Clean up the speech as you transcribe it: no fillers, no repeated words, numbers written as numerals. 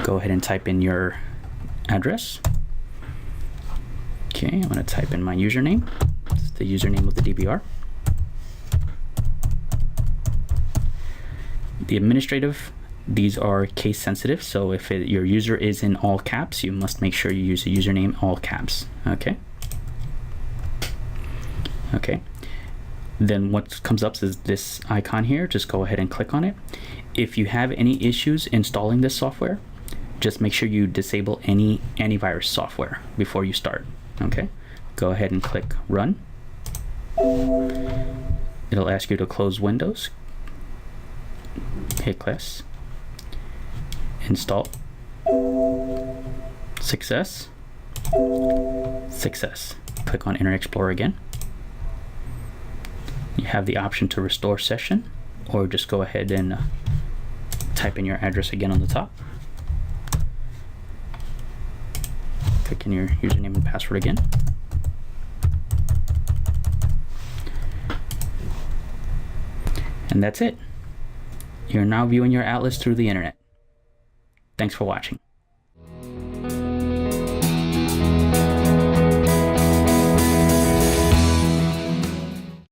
go ahead and type in your address. Okay, I'm going to type in my username. It's the username of the DBR. The administrative, these are case sensitive, so if your user is in all caps, you must make sure you use the username all caps. Okay. Okay. Then what comes up is this icon here. Just go ahead and click on it. If you have any issues installing this software, just make sure you disable any antivirus software before you start. Okay. Go ahead and click Run. It'll ask you to close Windows. Hit Close. Install. Success. Success. Click on Internet Explorer again. You have the option to restore session, or just go ahead and type in your address again on the top. Click in your username and password again. And that's it. You're now viewing your Atlas through the internet. Thanks for watching.